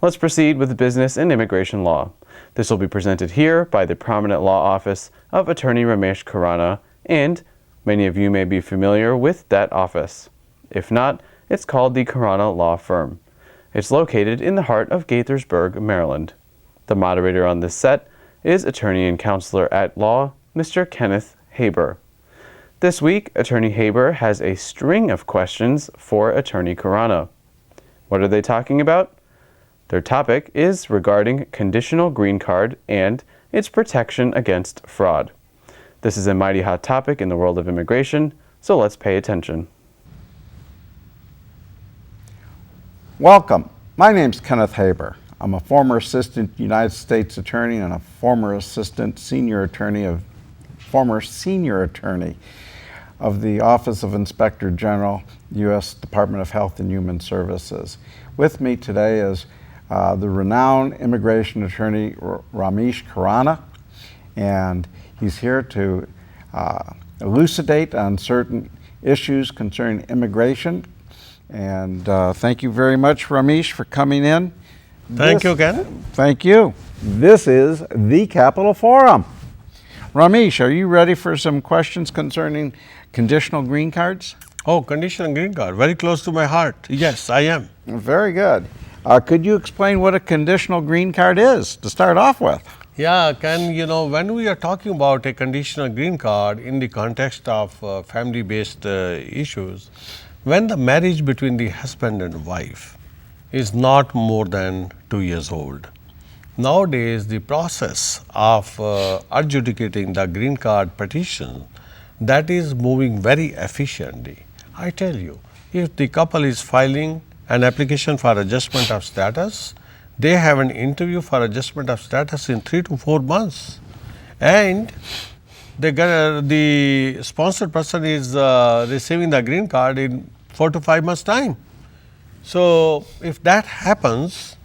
Let's proceed with business and immigration law. This will be presented here by the prominent law office of Attorney Ramesh Khurana, and many of you may be familiar with that office. If not, it's called the Khurana Law Firm. It's located in the heart of Gaithersburg, Maryland. The moderator on this set is attorney and counselor at law, Mr. Kenneth Haber. This week, Attorney Haber has a string of questions for Attorney Khurana. What are they talking about? Their topic is regarding conditional green card and its protection against fraud. This is a mighty hot topic in the world of immigration, so let's pay attention. Welcome. My name's Kenneth Haber. I'm a former assistant United States attorney and a former senior attorney of the Office of Inspector General, U.S. Department of Health and Human Services. With me today is the renowned immigration attorney Ramesh Khurana, and he's here to elucidate on certain issues concerning immigration. And thank you very much, Ramesh, for coming in. Thank you, Ken. Thank you. This is the Capitol Forum. Ramesh, are you ready for some questions concerning conditional green cards? Oh, conditional green card, very close to my heart. Yes, I am. Very good. Could you explain what a conditional green card is to start off with? Yeah, Ken, when we are talking about a conditional green card in the context of family-based issues, when the marriage between the husband and wife is not more than 2 years old, nowadays the process of adjudicating the green card petition, that is moving very efficiently. I tell you, if the couple is filing an application for adjustment of status, they have an interview for adjustment of status in 3 to 4 months, and the sponsored person is receiving the green card in 4 to 5 months' time. So, if that happens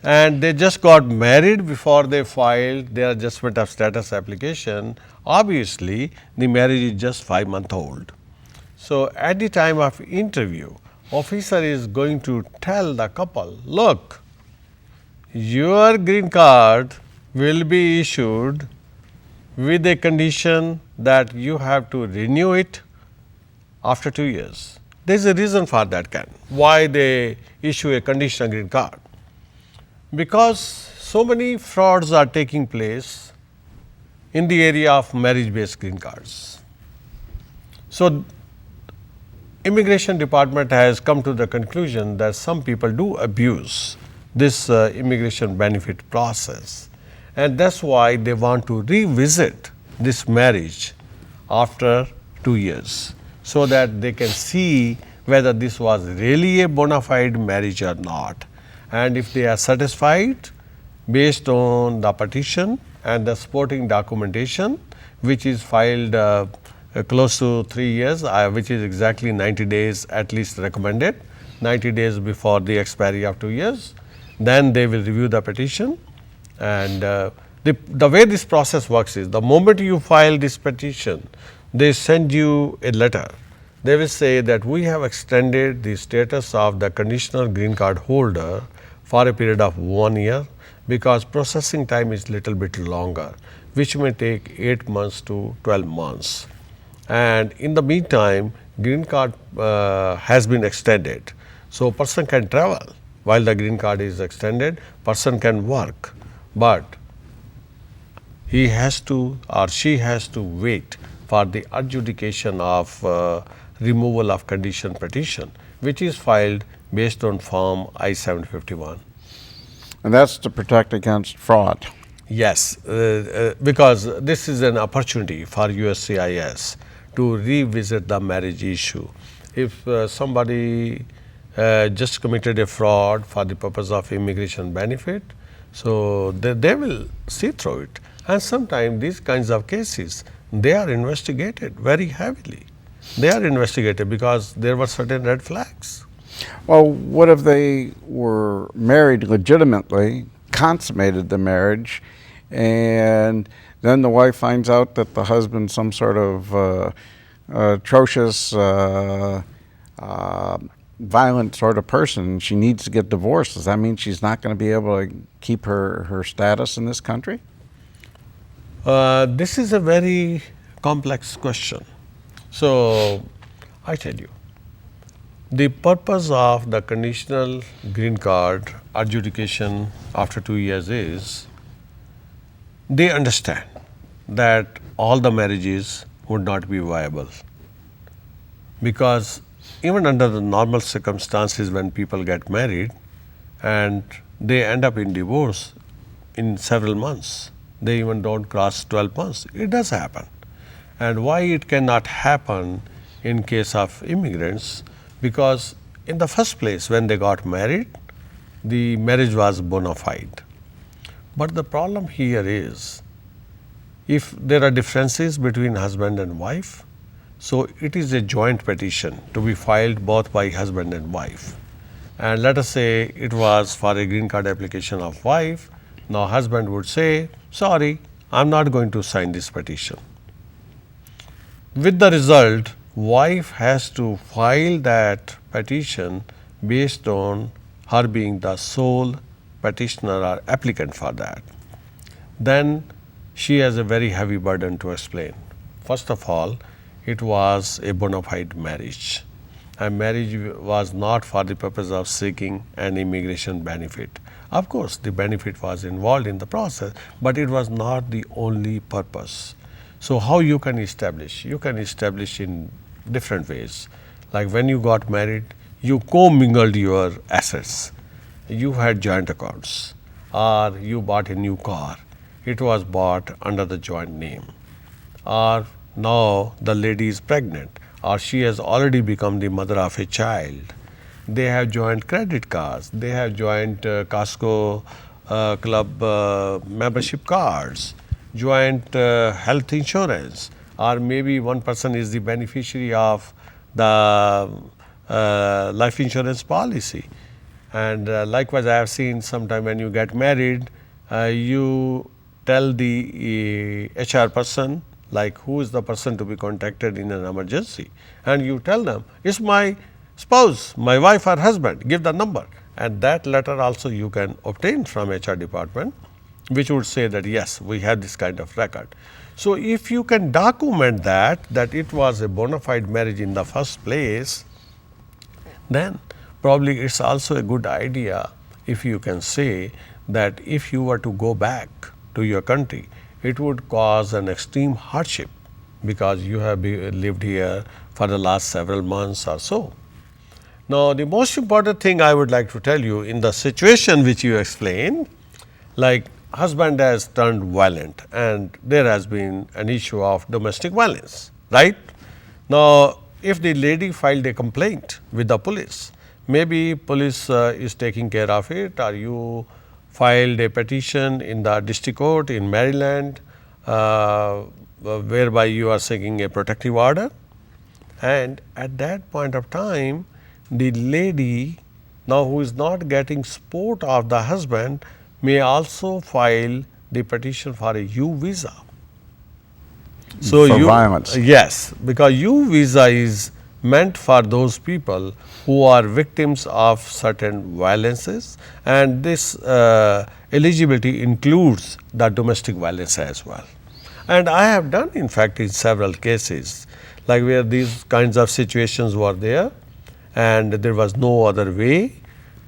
and they just got married before they filed their adjustment of status application, obviously the marriage is just 5 months old. So, at the time of interview, officer is going to tell the couple, look, your green card will be issued with a condition that you have to renew it after 2 years. There is a reason for that, Ken, why they issue a conditional green card. Because so many frauds are taking place in the area of marriage-based green cards. So, Immigration Department has come to the conclusion that some people do abuse this immigration benefit process, and that's why they want to revisit this marriage after 2 years, so that they can see whether this was really a bona fide marriage or not. And if they are satisfied based on the petition and the supporting documentation, which is filed close to 3 years, which is exactly 90 days at least recommended, 90 days before the expiry of 2 years, then they will review the petition. And the way this process works is, the moment you file this petition, they send you a letter. They will say that we have extended the status of the conditional green card holder for a period of 1 year, because processing time is little bit longer, which may take 8 months to 12 months. And in the meantime, green card has been extended. So, person can travel while the green card is extended, person can work, but he has to or she has to wait for the adjudication of removal of condition petition, which is filed based on Form I-751. And that's to protect against fraud. Yes, because this is an opportunity for USCIS to revisit the marriage issue. If somebody just committed a fraud for the purpose of immigration benefit, so they will see through it. And sometimes these kinds of cases, they are investigated very heavily. They are investigated because there were certain red flags. Well, what if they were married legitimately, consummated the marriage, and then the wife finds out that the husband's some sort of atrocious violent sort of person, she needs to get divorced. Does that mean she's not going to be able to keep her status in this country? This is a very complex question. So, I tell you, the purpose of the conditional green card adjudication after 2 years is they understand that all the marriages would not be viable, because even under the normal circumstances when people get married and they end up in divorce in several months, they even don't cross 12 months. It does happen. And why it cannot happen in case of immigrants? Because in the first place, when they got married, the marriage was bona fide. But the problem here is, if there are differences between husband and wife, so it is a joint petition to be filed both by husband and wife. And let us say it was for a green card application of wife. Now husband would say, sorry, I'm not going to sign this petition. With the result, wife has to file that petition based on her being the sole petitioner or applicant for that. Then she has a very heavy burden to explain. First of all, it was a bona fide marriage, and marriage was not for the purpose of seeking an immigration benefit. Of course, the benefit was involved in the process, but it was not the only purpose. So how you can establish? You can establish in different ways. Like when you got married, you commingled your assets. You had joint accounts, or you bought a new car. It was bought under the joint name. Or now the lady is pregnant, or she has already become the mother of a child. They have joint credit cards, they have joint Costco club membership cards, joint health insurance, or maybe one person is the beneficiary of the life insurance policy. And likewise, I have seen sometime when you get married, you tell the HR person, like who is the person to be contacted in an emergency, and you tell them, it's my spouse, my wife or husband, give the number. And that letter also you can obtain from HR department, which would say that yes, we have this kind of record. So if you can document that it was a bona fide marriage in the first place, then probably it's also a good idea if you can say that if you were to go back to your country, it would cause an extreme hardship because you have lived here for the last several months or so. Now, the most important thing I would like to tell you, in the situation which you explained, like husband has turned violent and there has been an issue of domestic violence, right? Now, if the lady filed a complaint with the police, maybe police is taking care of it, or you filed a petition in the district court in Maryland, whereby you are seeking a protective order. And at that point of time, the lady, now who is not getting support of the husband, may also file the petition for a U visa. So for violence. Yes, because U visa is meant for those people who are victims of certain violences, and this eligibility includes the domestic violence as well. And I have done in fact in several cases, like where these kinds of situations were there and there was no other way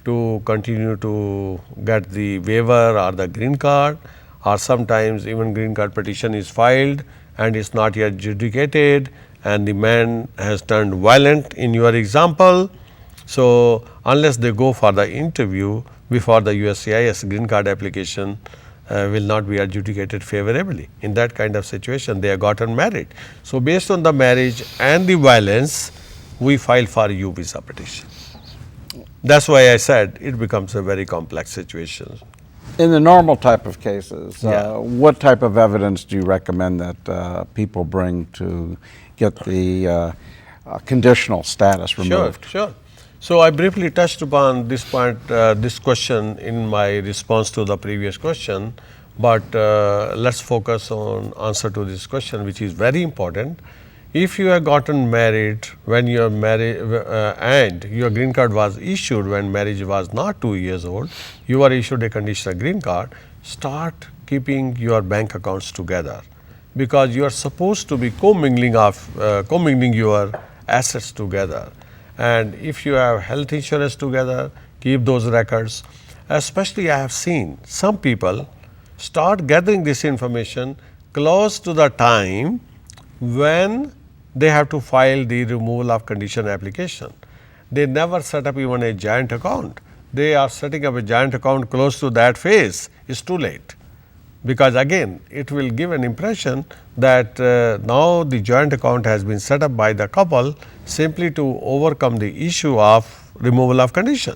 to continue to get the waiver or the green card, or sometimes even green card petition is filed and is not yet adjudicated, and the man has turned violent in your example. So unless they go for the interview before the USCIS, green card application will not be adjudicated favorably. In that kind of situation, they have gotten married. So based on the marriage and the violence, we file for U visa petition. That's why I said it becomes a very complex situation. In the normal type of cases, Yeah. what type of evidence do you recommend that people bring to get the conditional status removed? Sure. So I briefly touched upon this point, this question in my response to the previous question, but let's focus on answer to this question, which is very important. If you have gotten married when you are married and your green card was issued when marriage was not 2 years old, you are issued a conditional green card, start keeping your bank accounts together, because you are supposed to be commingling your assets together. And if you have health insurance together, keep those records. Especially I have seen some people start gathering this information close to the time when they have to file the removal of condition application. They never set up even a joint account. They are setting up a joint account close to that phase. It's too late, because again it will give an impression that now the joint account has been set up by the couple simply to overcome the issue of removal of condition.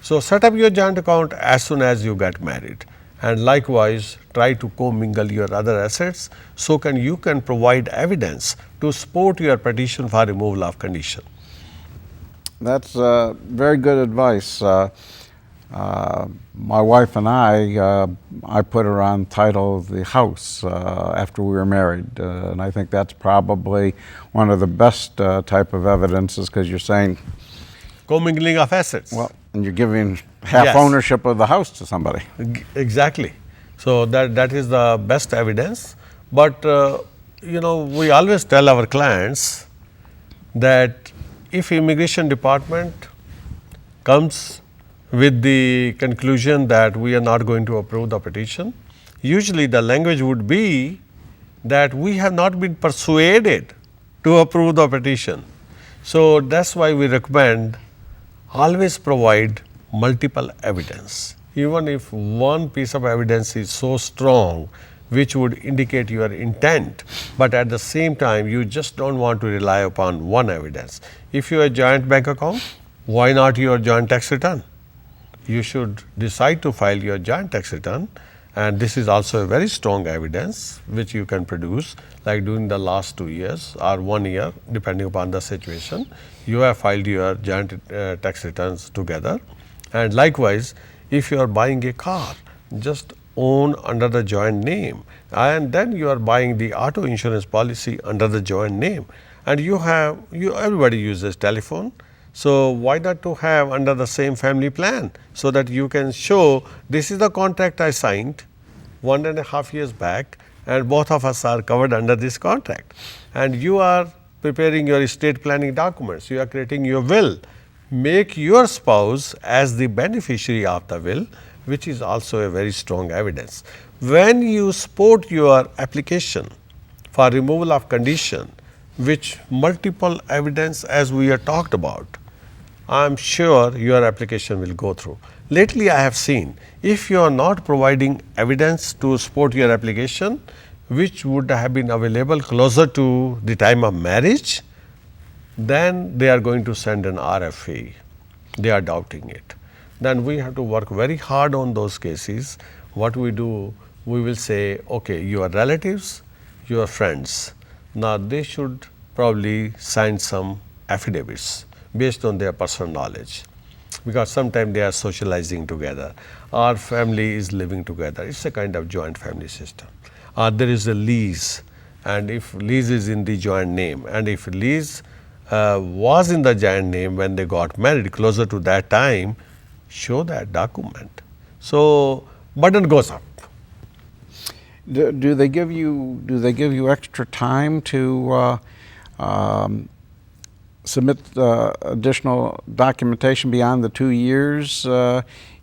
So, set up your joint account as soon as you get married, and likewise try to commingle your other assets, so you can provide evidence to support your petition for removal of condition. That's very good advice. My wife and I put her on title of the house after we were married, and I think that's probably one of the best type of evidences, because you're saying Commingling of assets. well, and you're giving half Yes. ownership of the house to somebody. Exactly. So, that is the best evidence, but we always tell our clients that if immigration department comes with the conclusion that we are not going to approve the petition, usually the language would be that we have not been persuaded to approve the petition. So, that is why we recommend always provide multiple evidence. Even if one piece of evidence is so strong which would indicate your intent, but at the same time you just do not want to rely upon one evidence. If you have a joint bank account, why not your joint tax return? You should decide to file your joint tax return, and this is also a very strong evidence which you can produce, like during the last 2 years or 1 year depending upon the situation, you have filed your joint tax returns together. And likewise, if you are buying a car, just own under the joint name, and then you are buying the auto insurance policy under the joint name, and everybody uses telephone. So, why not to have under the same family plan, so that you can show this is the contract I signed 1.5 years back, and both of us are covered under this contract, and you are preparing your estate planning documents, you are creating your will, make your spouse as the beneficiary of the will, which is also a very strong evidence. When you support your application for removal of condition which multiple evidence as we have talked about, I am sure your application will go through. Lately I have seen, if you are not providing evidence to support your application which would have been available closer to the time of marriage, then they are going to send an RFE. They are doubting it. Then we have to work very hard on those cases. What we do, we will say, okay, your relatives, your friends, now they should probably sign some affidavits based on their personal knowledge, because sometimes they are socializing together, our family is living together, it is a kind of joint family system. There is a lease, and if lease is in the joint name, and if lease was in the joint name when they got married closer to that time, show that document. So, burden goes up. Do they give you extra time to submit additional documentation beyond the 2 years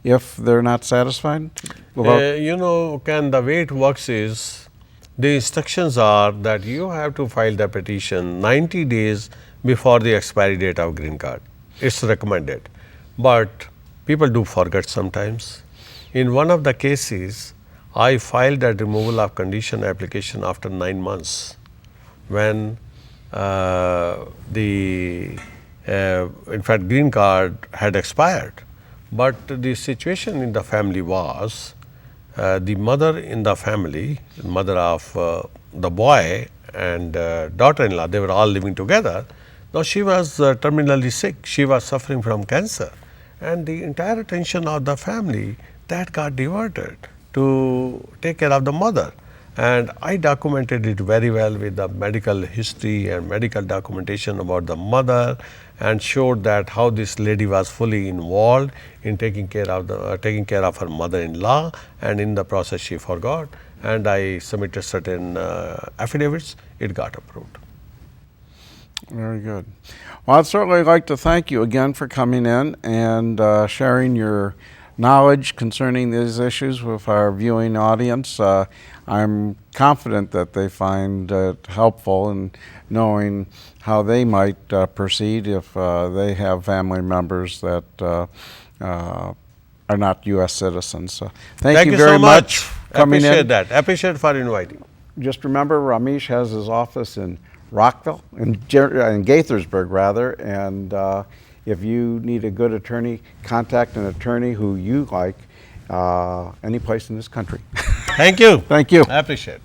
if they're not satisfied? Ken, the way it works is, the instructions are that you have to file the petition 90 days before the expiry date of green card. It's recommended, but people do forget sometimes. In one of the cases, I filed that removal of condition application after 9 months, when in fact green card had expired. But the situation in the family was, the mother in the family, mother of the boy and daughter-in-law, they were all living together. Now she was terminally sick, she was suffering from cancer, and the entire attention of the family that got diverted to take care of the mother. and I documented it very well with the medical history and medical documentation about the mother, and showed that how this lady was fully involved in taking care of her mother-in-law, and in the process she forgot, and I submitted certain affidavits. It got approved. Very good. Well, I'd certainly like to thank you again for coming in and sharing your knowledge concerning these issues with our viewing audience. I'm confident that they find it helpful in knowing how they might proceed if they have family members that are not U.S. citizens. So thank you very so much. coming Appreciate in. that. Appreciate for inviting. Just remember, Ramesh has his office in Rockville, in Gaithersburg rather, and if you need a good attorney, contact an attorney who you like any place in this country. Thank you. Thank you. I appreciate it.